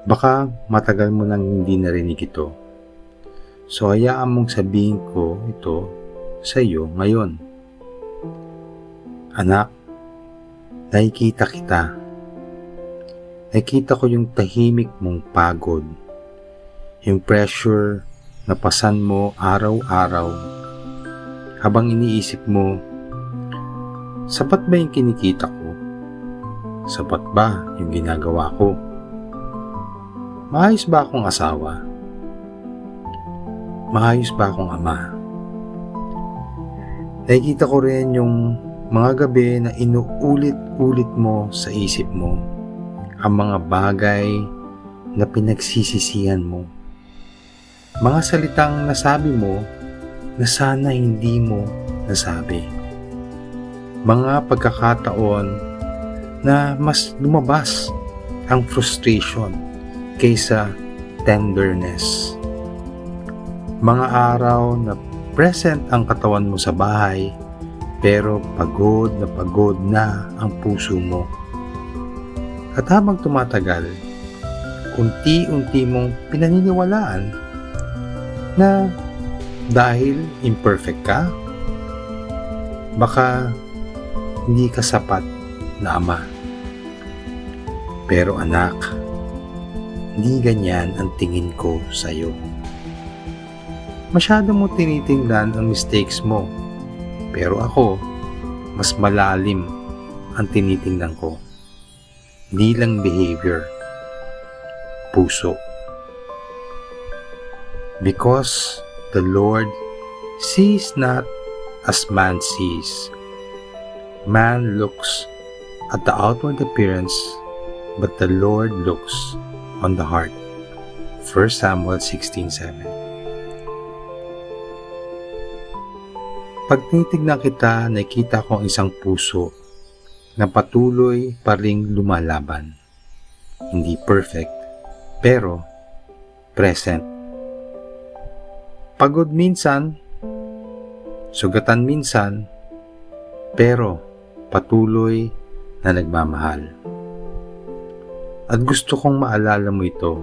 Baka matagal mo nang hindi narinig ito. So hayaan mong sabihin ko ito sa iyo ngayon. Anak, nakikita kita. Nakikita ko yung tahimik mong pagod. Yung pressure na pasan mo araw-araw. Habang iniisip mo, sapat ba yung kinikita ko? Sapat ba yung ginagawa ko? Maayos ba akong asawa? Maayos ba akong ama? Nakikita ko rin yung mga gabi na inuulit-ulit mo sa isip mo ang mga bagay na pinagsisisihan mo. Mga salitang nasabi mo na sana hindi mo nasabi. Mga pagkakataon na mas lumabas ang frustration kaysa tenderness. Mga araw na present ang katawan mo sa bahay pero pagod na ang puso mo. At habang tumatagal, unti-unti mong pinaniniwalaan na dahil imperfect ka, baka hindi ka sapat na ama. Pero anak, hindi ganyan ang tingin ko sa iyo. Masyado mo tinitingnan ang mistakes mo, pero ako, mas malalim ang tinitingnan ko. Hindi lang behavior, puso. Because the Lord sees not as man sees. Man looks at the outward appearance, but the Lord looks on the heart. 1 Samuel 16:7. Pag tinitignan kita, nakita ko ang isang puso na patuloy pa ring lumalaban. Hindi perfect, pero present. Pagod minsan, sugatan minsan, pero patuloy na nagmamahal. At gusto kong maalala mo ito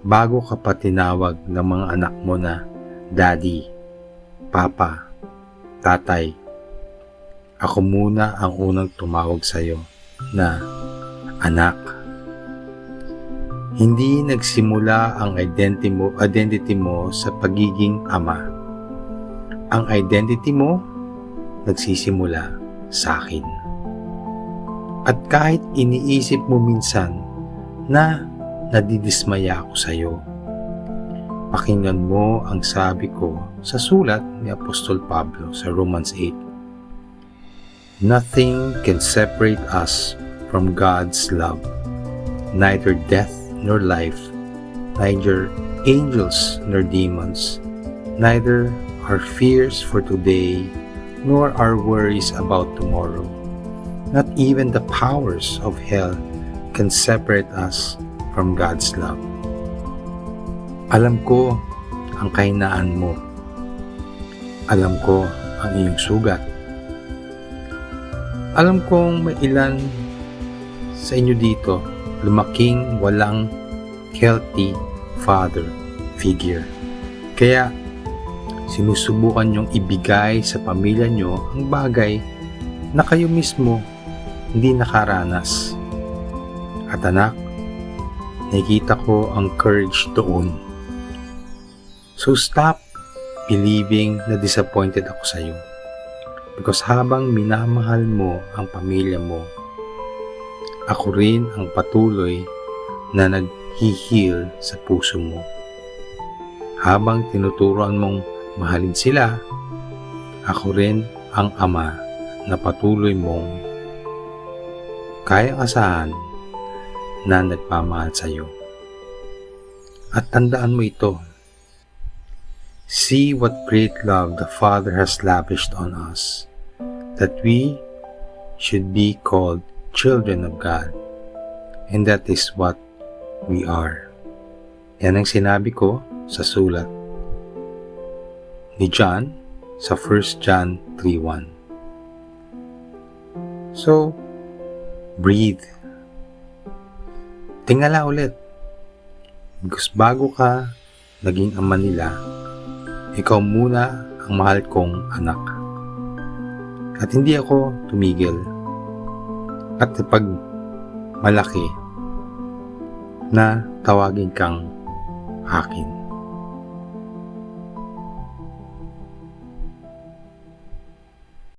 bago ka pa tinawag ng mga anak mo na Daddy, Papa, Tatay. Ako muna ang unang tumawag sa iyo na anak. Hindi nagsimula ang identity mo sa pagiging ama. Ang identity mo nagsisimula sa akin. At kahit iniisip mo minsan na nadidismaya ako sa iyo, pakinggan mo ang sabi ko sa sulat ni Apostol Pablo sa Romans 8. Nothing can separate us from God's love, neither death nor life, neither angels nor demons, neither our fears for today nor our worries about tomorrow. Not even the powers of hell can separate us from God's love. Alam ko ang kahinaan mo. Alam ko ang iyong sugat. Alam kong may ilan sa inyo dito lumaking walang healthy father figure. Kaya sinusubukan niyong ibigay sa pamilya niyo ang bagay na kayo mismo hindi nakaranas. At anak, nakikita ko ang courage doon. So stop believing na disappointed ako sa iyo. Because habang minamahal mo ang pamilya mo, ako rin ang patuloy na nag-heal sa puso mo. Habang tinuturuan mong mahalin sila, ako rin ang ama na patuloy mong kayang asahan na nagmamahal sa iyo. At tandaan mo ito. See what great love the Father has lavished on us, that we should be called children of God, and that is what we are. Yan ang sinabi ko sa sulat ni John sa 1 John 3:1. So, breathe. tingala ulit. Because bago ka naging ama nila, ikaw muna ang mahal kong anak. At hindi ako tumigil. At pag malaki na tawagin kang akin.